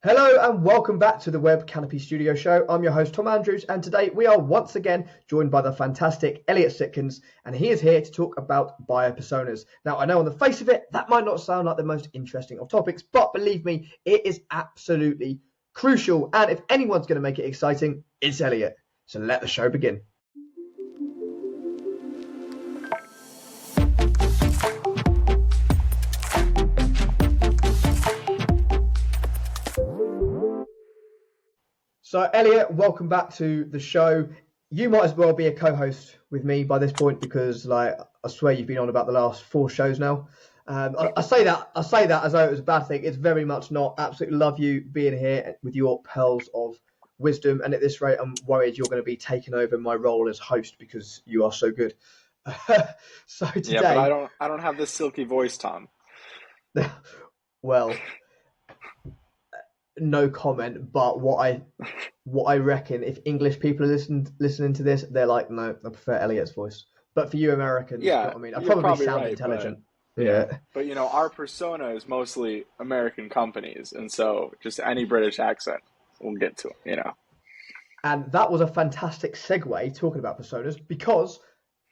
Hello and welcome back to the Web Canopy Studio Show. I'm your host Tom Andrews, and today we are once again joined by the fantastic Elliott Sitkins, and he is here to talk about buyer personas. Now, I know on the face of it, that might not sound like the most interesting of topics, but believe me, it is absolutely crucial. And if anyone's going to make it exciting, it's Elliott. So let the show begin. So, Elliott, welcome back to the show. You might as well be a co-host with me by this point because, I swear you've been on about the last 4 shows now. I say that as though it was a bad thing. It's very much not. Absolutely love you being here with your pearls of wisdom. And at this rate, I'm worried you're going to be taking over my role as host because you are so good. So today, yeah, but I don't have this silky voice, Tom. Well, no comment, but what I reckon, if English people are listening to this, they're like, no, I prefer Elliott's voice. But for you Americans, Yeah, you know what I mean, I you're probably sound right, intelligent. but our persona is mostly American companies, and so just any British accent we'll get to, And that was a fantastic segue talking about personas because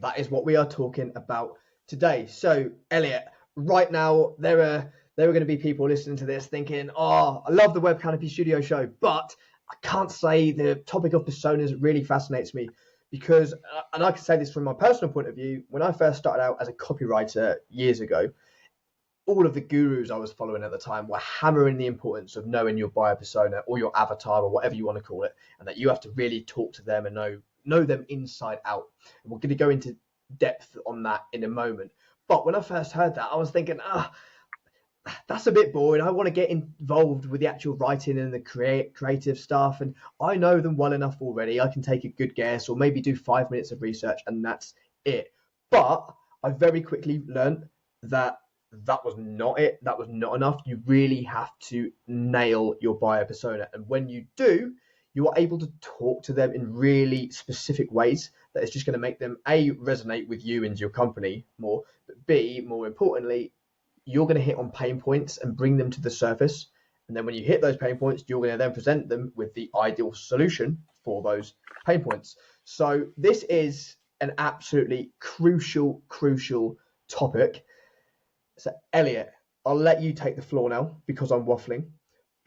that is what we are talking about today. So, Elliott, right now there are going to be people listening to this thinking, oh, I love the Web Canopy Studio Show, but I can't say the topic of personas really fascinates me because, and I can say this from my personal point of view, when I first started out as a copywriter years ago, all of the gurus I was following at the time were hammering the importance of knowing your buyer persona or your avatar or whatever you want to call it, and that you have to really talk to them and know them inside out. And we're going to go into depth on that in a moment. But when I first heard that, I was thinking, that's a bit boring. I want to get involved with the actual writing and the creative stuff. And I know them well enough already. I can take a good guess or maybe do 5 minutes of research and that's it. But I very quickly learned that was not it. That was not enough. You really have to nail your buyer persona. And when you do, you are able to talk to them in really specific ways that is just going to make them A, resonate with you and your company more, but B, more importantly, you're going to hit on pain points and bring them to the surface. And then when you hit those pain points, you're going to then present them with the ideal solution for those pain points. So this is an absolutely crucial topic. So Elliott, I'll let you take the floor now because I'm waffling.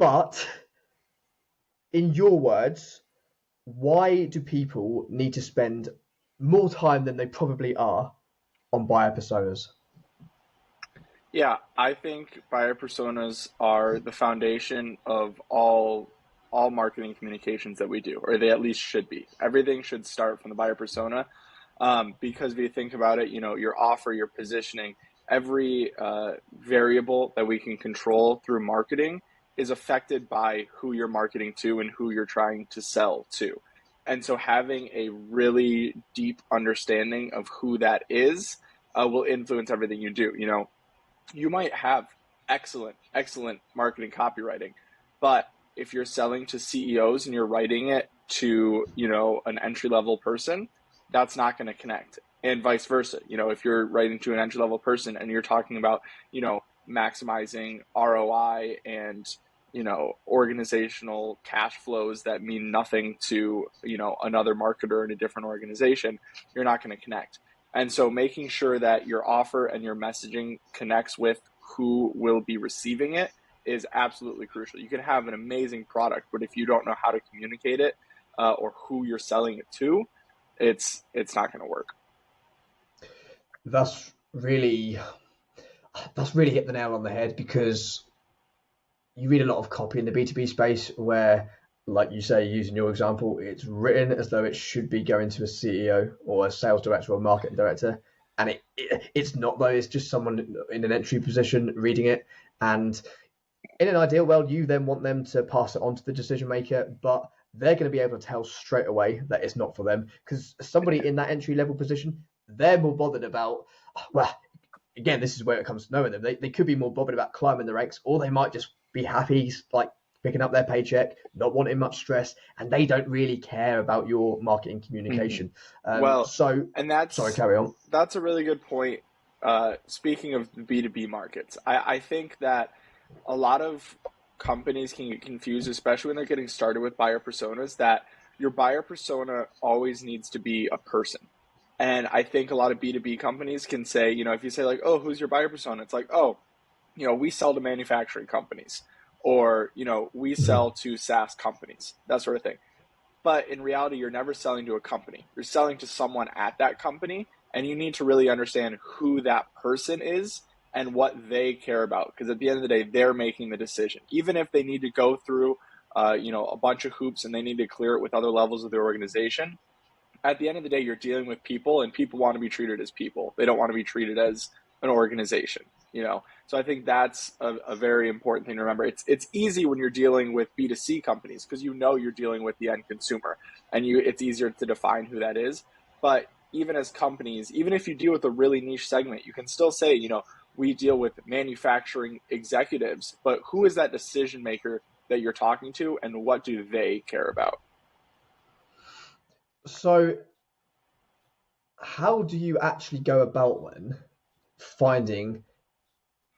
But in your words, why do people need to spend more time than they probably are on buyer personas? Yeah, I think buyer personas are the foundation of all marketing communications that we do, or they at least should be. Everything should start from the buyer persona, because if you think about it, your offer, your positioning, every variable that we can control through marketing is affected by who you're marketing to and who you're trying to sell to. And so having a really deep understanding of who that is will influence everything you do. You might have excellent marketing copywriting, but if you're selling to CEOs and you're writing it to, an entry-level person, that's not going to connect. And vice versa. If you're writing to an entry-level person and you're talking about, maximizing ROI and, organizational cash flows that mean nothing to, another marketer in a different organization, you're not going to connect. And so making sure that your offer and your messaging connects with who will be receiving it is absolutely crucial. You can have an amazing product, but if you don't know how to communicate it or who you're selling it to, it's not going to work. That's really hit the nail on the head because you read a lot of copy in the B2B space where, like you say, using your example, it's written as though it should be going to a CEO or a sales director or marketing director. And it's not though, it's just someone in an entry position reading it. And in an ideal world, you then want them to pass it on to the decision maker, but they're going to be able to tell straight away that it's not for them because somebody in that entry level position, they're more bothered about, well, again, this is where it comes to knowing them. They could be more bothered about climbing the ranks, or they might just be happy, like picking up their paycheck, not wanting much stress, and they don't really care about your marketing communication. Sorry, carry on. That's a really good point. Speaking of B2B markets, I think that a lot of companies can get confused, especially when they're getting started with buyer personas, that your buyer persona always needs to be a person. And I think a lot of B2B companies can say, you know, if you say like, oh, who's your buyer persona? It's like, oh, you know, we sell to manufacturing companies, or, you know, we sell to SaaS companies, that sort of thing. But in reality, you're never selling to a company. You're selling to someone at that company, and you need to really understand who that person is and what they care about. Because at the end of the day, they're making the decision. Even if they need to go through, you know, a bunch of hoops and they need to clear it with other levels of their organization, at the end of the day, you're dealing with people, and people want to be treated as people. They don't want to be treated as an organization, you know? So I think that's a very important thing to remember. It's easy when you're dealing with B2C companies because you know you're dealing with the end consumer, and it's easier to define who that is. But even as companies, even if you deal with a really niche segment, you can still say, you know, we deal with manufacturing executives, but who is that decision maker that you're talking to, and what do they care about? So how do you actually go about then finding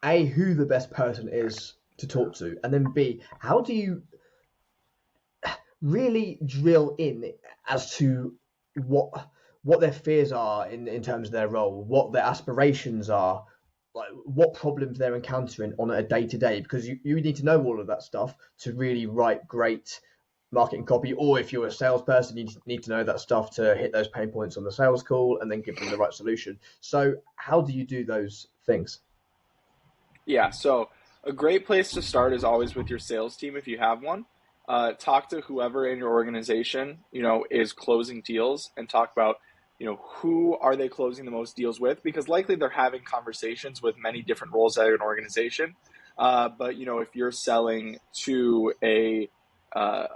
A, who the best person is to talk to, and then B, how do you really drill in as to what their fears are in terms of their role, what their aspirations are, like what problems they're encountering on a day to day, because you need to know all of that stuff to really write great marketing copy, or if you're a salesperson, you need to know that stuff to hit those pain points on the sales call and then give them the right solution. So how do you do those things? Yeah, so a great place to start is always with your sales team if you have one. Talk to whoever in your organization, you know, is closing deals, and talk about, you know, who are they closing the most deals with, because likely they're having conversations with many different roles at an organization. But you know, if you're selling to a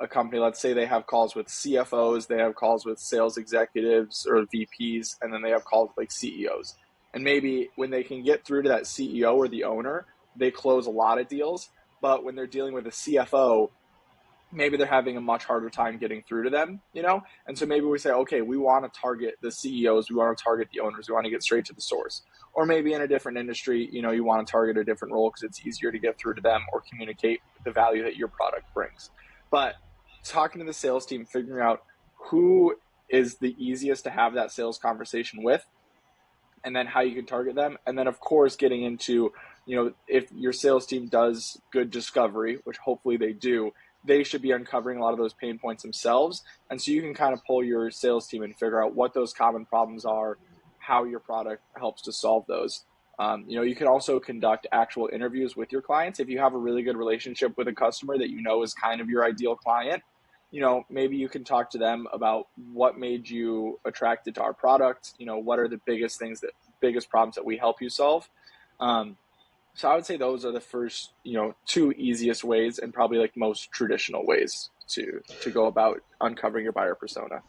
company, let's say they have calls with CFOs, they have calls with sales executives or VPs, and then they have calls with like CEOs. And maybe when they can get through to that CEO or the owner, they close a lot of deals. But when they're dealing with a CFO, maybe they're having a much harder time getting through to them, you know? And so maybe we say, okay, we want to target the CEOs, we want to target the owners, we want to get straight to the source. Or maybe in a different industry, you know, you want to target a different role because it's easier to get through to them or communicate the value that your product brings. But talking to the sales team, figuring out who is the easiest to have that sales conversation with, and then how you can target them. And then, of course, getting into, you know, if your sales team does good discovery, which hopefully they do, they should be uncovering a lot of those pain points themselves. And so you can kind of pull your sales team and figure out what those common problems are, how your product helps to solve those. You know, you can also conduct actual interviews with your clients. If you have a really good relationship with a customer that you know is kind of your ideal client, you know, maybe you can talk to them about what made you attracted to our product. You know, what are the biggest problems that we help you solve. So I would say those are the first, you know, two easiest ways, and probably like most traditional ways to go about uncovering your buyer persona.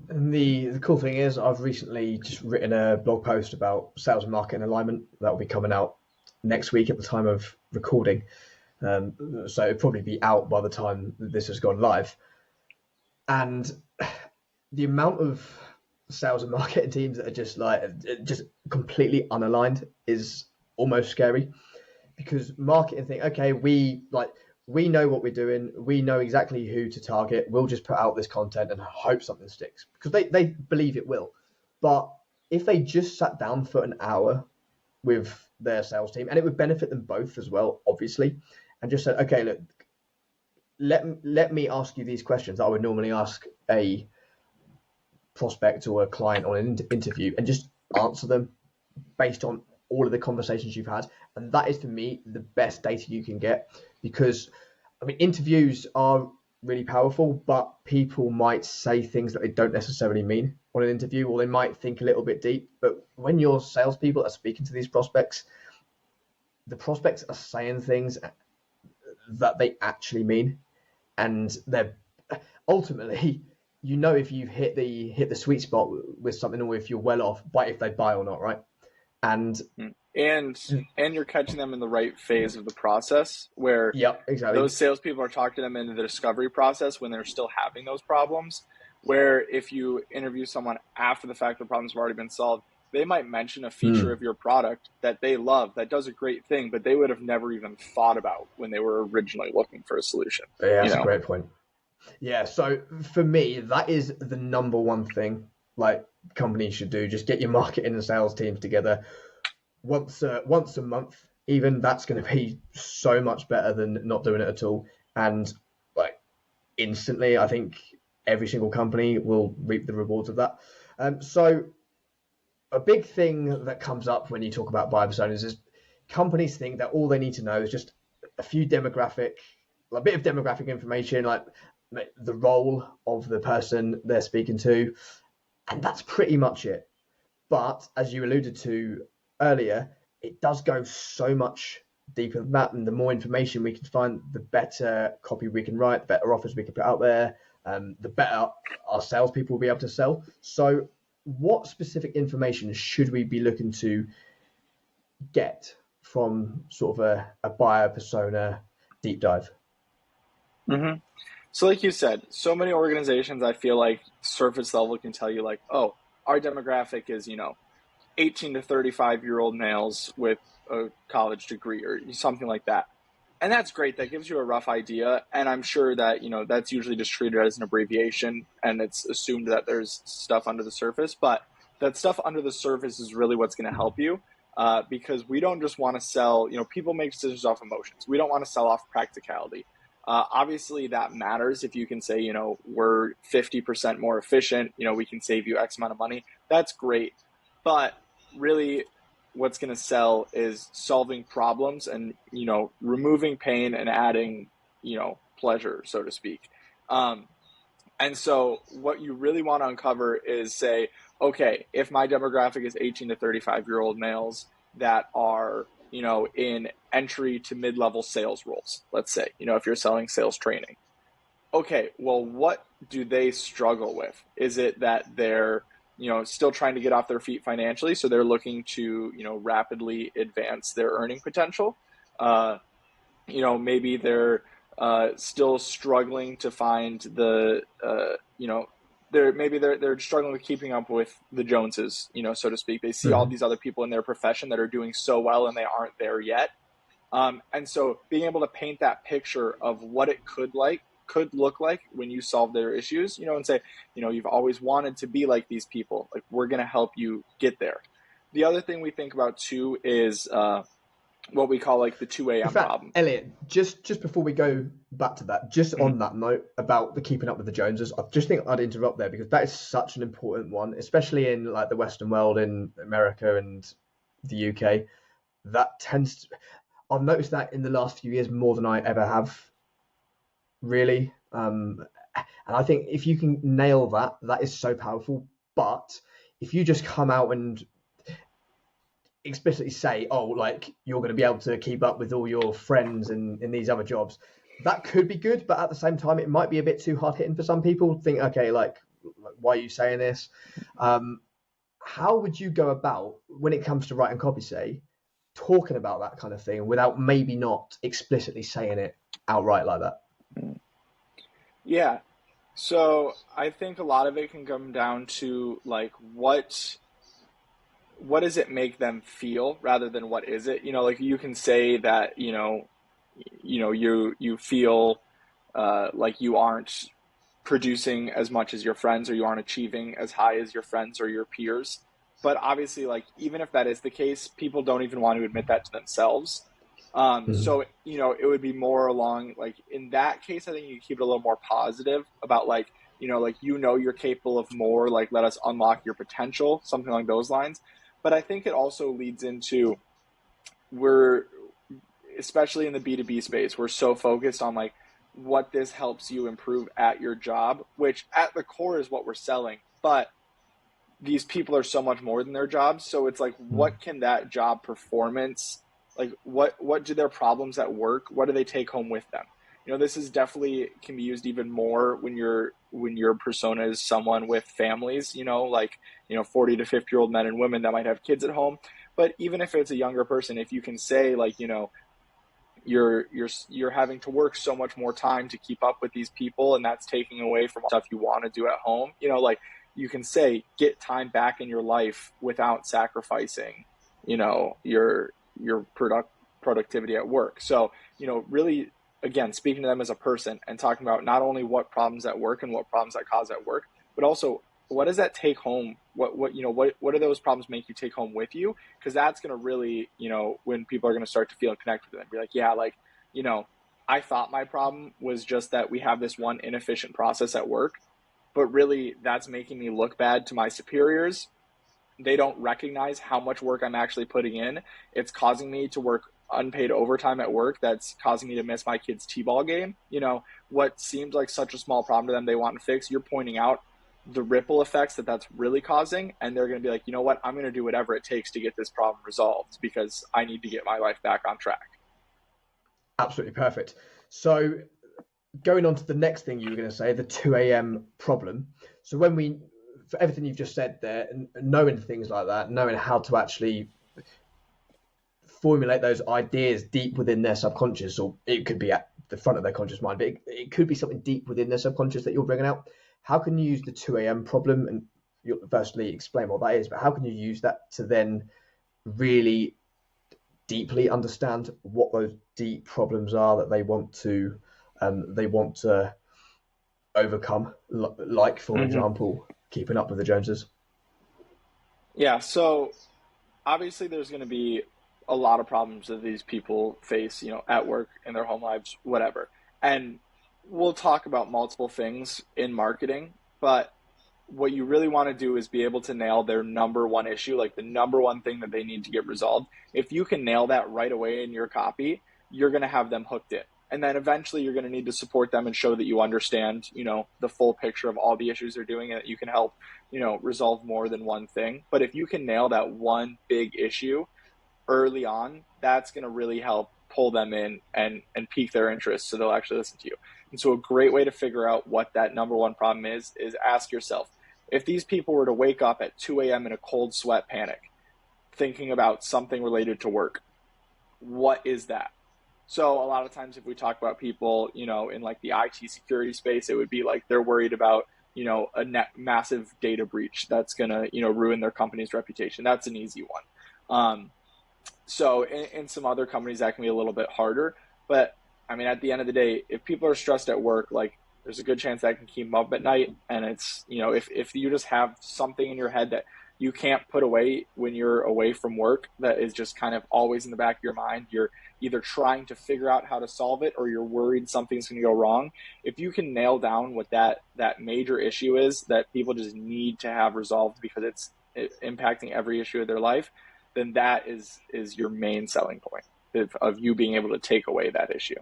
And the cool thing is, I've recently just written a blog post about sales and marketing alignment that will be coming out next week at the time of recording. So it'll probably be out by the time this has gone live. And the amount of sales and marketing teams that are just completely unaligned is almost scary, because marketing think, okay, we know what we're doing, we know exactly who to target, we'll just put out this content and hope something sticks, because they believe it will. But if they just sat down for an hour with their sales team, and it would benefit them both as well, obviously, and just said, okay, look, let me ask you these questions that I would normally ask a prospect or a client on an interview, and just answer them based on all of the conversations you've had. And that is, for me, the best data you can get, because I mean, interviews are really powerful, but people might say things that they don't necessarily mean on an interview, or they might think a little bit deep. But when your salespeople are speaking to these prospects, the prospects are saying things that they actually mean, and they're ultimately, you know, if you've hit the sweet spot with something, or if you're well off by if they buy or not, right? And you're catching them in the right phase of the process, where yeah, exactly, those salespeople are talking to them in the discovery process when they're still having those problems. Where if you interview someone after the fact the problems have already been solved, they might mention a feature Mm. of your product that they love that does a great thing, but they would have never even thought about when they were originally looking for a solution, Yeah, you that's a know? great point. Yeah, so for me, that is the number one thing like companies should do. Just get your marketing and sales teams together once a month. Even that's going to be so much better than not doing it at all. And like instantly, I think every single company will reap the rewards of that. So a big thing that comes up when you talk about buyer personas is companies think that all they need to know is just a bit of demographic information, like the role of the person they're speaking to, and that's pretty much it. But as you alluded to earlier, it does go so much deeper than that, and the more information we can find, the better copy we can write, the better offers we can put out there, the better our salespeople will be able to sell. So, what specific information should we be looking to get from sort of a buyer persona deep dive? Mm-hmm. So like you said, so many organizations, I feel like surface level can tell you like, oh, our demographic is, 18 to 35-year-old males with a college degree or something like that. And that's great. That gives you a rough idea. And I'm sure that, that's usually just treated as an abbreviation and it's assumed that there's stuff under the surface. But that stuff under the surface is really what's going to help you because we don't just want to sell, people make decisions off emotions. We don't want to sell off practicality. Obviously, that matters if you can say, we're 50% more efficient, we can save you X amount of money. That's great. But really, what's going to sell is solving problems and, removing pain and adding, pleasure, so to speak. And so what you really want to uncover is say, okay, if my demographic is 18 to 35-year-old males that are, in entry to mid-level sales roles, let's say, if you're selling sales training. Okay, well, what do they struggle with? Is it that they're, still trying to get off their feet financially, so they're looking to, rapidly advance their earning potential? Maybe they're still struggling to find the, they're struggling with keeping up with the Joneses, so to speak. They see all Mm-hmm. these other people in their profession that are doing so well and they aren't there yet. And so being able to paint that picture of what it could look like when you solve their issues, and say, you've always wanted to be like these people. Like, we're going to help you get there. The other thing we think about too is what we call like the 2 In a.m. fact, problem. Elliot, just before we go back to that, just Mm-hmm. on that note about the keeping up with the Joneses, I just think I'd interrupt there because that is such an important one, especially in like the Western world, in America and the UK. That tends to, I've noticed that in the last few years more than I ever have, really. And I think if you can nail that, that is so powerful. But if you just come out and explicitly say, oh, like you're going to be able to keep up with all your friends in these other jobs, that could be good. But at the same time, it might be a bit too hard hitting for some people. Think, okay, like why are you saying this? How would you go about when it comes to writing copy, say, talking about that kind of thing without maybe not explicitly saying it outright like that? Yeah. So I think a lot of it can come down to like what does it make them feel rather than what is it? Like you can say that, you feel like you aren't producing as much as your friends or you aren't achieving as high as your friends or your peers. But obviously, like even if that is the case, people don't even want to admit that to themselves. Mm-hmm. So, it would be more along like in that case, I think you keep it a little more positive about like, like, you're capable of more, like, let us unlock your potential, something along those lines. But I think it also leads into we're, especially in the B2B space, we're so focused on like what this helps you improve at your job, which at the core is what we're selling. But these people are so much more than their jobs. So it's like, what can that job performance, like what do their problems at work, what do they take home with them? This is definitely can be used even more when your persona is someone with families, like, 40 to 50-year-old men and women that might have kids at home. But even if it's a younger person, if you can say like, you're having to work so much more time to keep up with these people and that's taking away from stuff you want to do at home, like you can say, get time back in your life without sacrificing, your productivity at work. So, really, again, speaking to them as a person and talking about not only what problems at work and what problems that cause at work, but also what does that take home? What do those problems make you take home with you? Because that's going to really, when people are going to start to feel and connect with them, be like, yeah, like, I thought my problem was just that we have this one inefficient process at work, but really that's making me look bad to my superiors. They don't recognize how much work I'm actually putting in. It's causing me to work unpaid overtime at work. That's causing me to miss my kid's t-ball game. What seems like such a small problem to them, they want to fix. You're pointing out the ripple effects that's really causing, and they're going to be like, you know what, I'm going to do whatever it takes to get this problem resolved because I need to get my life back on track. Absolutely perfect. So going on to the next thing you were going to say, the 2 a.m. problem. So for everything you've just said there, knowing things like that, knowing how to actually formulate those ideas deep within their subconscious, or it could be at the front of their conscious mind, but it could be something deep within their subconscious that you're bringing out. How can you use the 2 a.m. problem, and you'll firstly explain what that is, but how can you use that to then really deeply understand what those deep problems are that they want to overcome, like, for example, keeping up with the Joneses? Yeah, so obviously there's going to be a lot of problems that these people face, at work, in their home lives, whatever. And we'll talk about multiple things in marketing, but what you really want to do is be able to nail their number one issue, like the number one thing that they need to get resolved. If you can nail that right away in your copy, you're going to have them hooked in. And then eventually you're going to need to support them and show that you understand, the full picture of all the issues they're doing, and that you can help, resolve more than one thing. But if you can nail that one big issue early on, that's going to really help pull them in and pique their interest, so they'll actually listen to you. And so a great way to figure out what that number one problem is ask yourself, if these people were to wake up at 2 a.m. in a cold sweat panic, thinking about something related to work, what is that? So a lot of times if we talk about people, in like the IT security space, it would be like they're worried about, a massive data breach that's going to, ruin their company's reputation. That's an easy one. So in some other companies that can be a little bit harder, but I mean, at the end of the day, if people are stressed at work, like, there's a good chance that can keep them up at night. And it's, if you just have something in your head that you can't put away when you're away from work, that is just kind of always in the back of your mind, you're either trying to figure out how to solve it or you're worried something's going to go wrong. If you can nail down what that major issue is that people just need to have resolved because it's impacting every issue of their life, then that is your main selling point of you being able to take away that issue.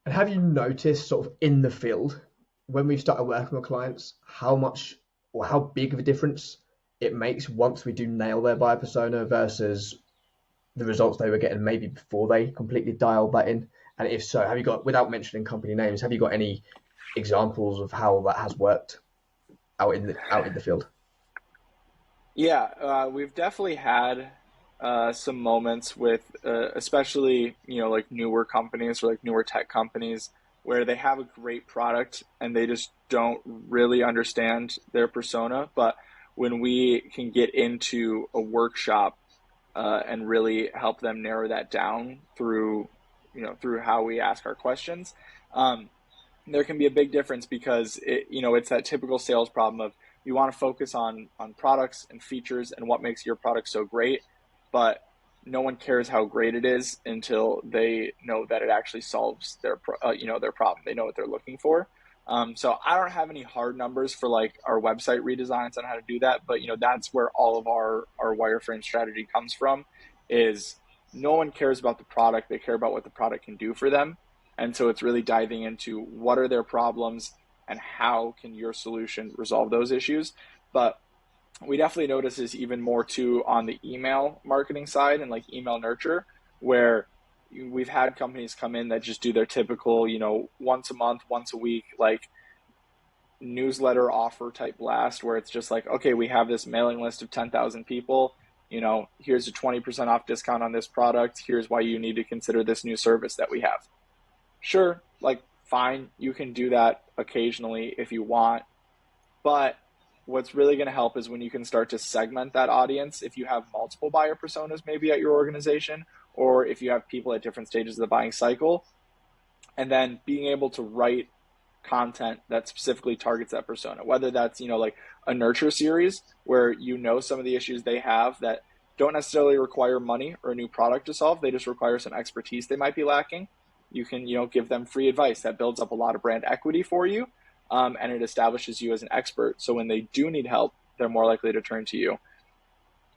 And have you noticed, sort of in the field, when we've started working with clients, how much or how big of a difference it makes once we do nail their buyer persona versus the results they were getting maybe before they completely dialed that in? And if so, have you got, without mentioning company names, have you got any examples of how that has worked out in the field? Yeah, we've definitely had some moments with, especially, like newer companies or like newer tech companies where they have a great product and they just don't really understand their persona. But when we can get into a workshop and really help them narrow that down through how we ask our questions, there can be a big difference because it's that typical sales problem of you want to focus on products and features and what makes your product so great, but no one cares how great it is until they know that it actually solves their problem. They know what they're looking for. So I don't have any hard numbers for like our website redesigns on how to do that, but that's where all of our wireframe strategy comes from. Is no one cares about the product; they care about what the product can do for them, and so it's really diving into what are their problems and how can your solution resolve those issues. But we definitely notice this even more too on the email marketing side and like email nurture, where we've had companies come in that just do their typical, once a month, once a week, like newsletter offer type blast, where it's just like, okay, we have this mailing list of 10,000 people, here's a 20% off discount on this product. Here's why you need to consider this new service that we have. Sure, like fine, you can do that occasionally if you want, But what's really going to help is when you can start to segment that audience. If you have multiple buyer personas maybe at your organization, or if you have people at different stages of the buying cycle, and then being able to write content that specifically targets that persona, whether that's, like a nurture series where some of the issues they have that don't necessarily require money or a new product to solve. They just require some expertise they might be lacking. You can, give them free advice that builds up a lot of brand equity for you. And it establishes you as an expert. So when they do need help, they're more likely to turn to you.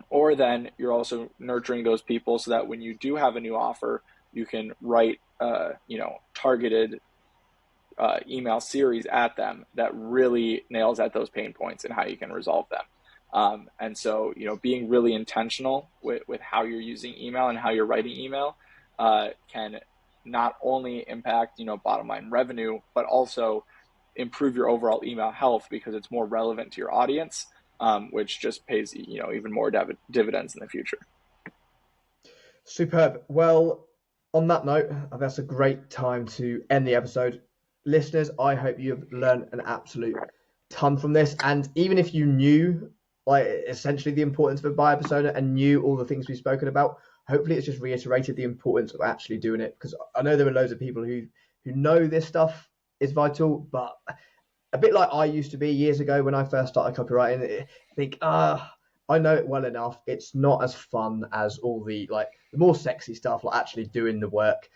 Or then you're also nurturing those people so that when you do have a new offer, you can write, targeted email series at them that really nails at those pain points and how you can resolve them. And so, being really intentional with how you're using email and how you're writing email can not only impact, bottom line revenue, but also improve your overall email health because it's more relevant to your audience, which just pays, even more dividends in the future. Superb. Well, on that note, that's a great time to end the episode. Listeners, I hope you've learned an absolute ton from this. And even if you knew essentially the importance of a buyer persona and knew all the things we've spoken about, hopefully it's just reiterated the importance of actually doing it. Because I know there are loads of people who know this stuff is vital, but a bit like I used to be years ago when I first started copywriting, think, I know it well enough. It's not as fun as all the more sexy stuff, like actually doing the work,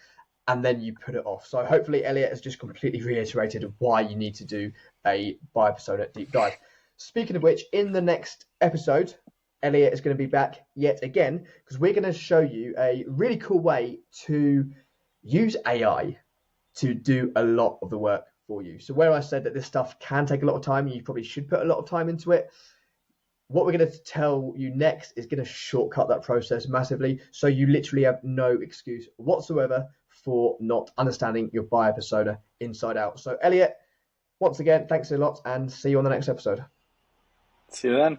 and then you put it off. So hopefully Elliott has just completely reiterated why you need to do a buyer persona deep dive. Speaking of which, in the next episode, Elliott is going to be back yet again because we're going to show you a really cool way to use AI to do a lot of the work for you. So where I said that this stuff can take a lot of time, you probably should put a lot of time into it. What we're going to tell you next is going to shortcut that process massively. So you literally have no excuse whatsoever for not understanding your buyer persona inside out. So Elliott, once again, thanks a lot and see you on the next episode. See you then.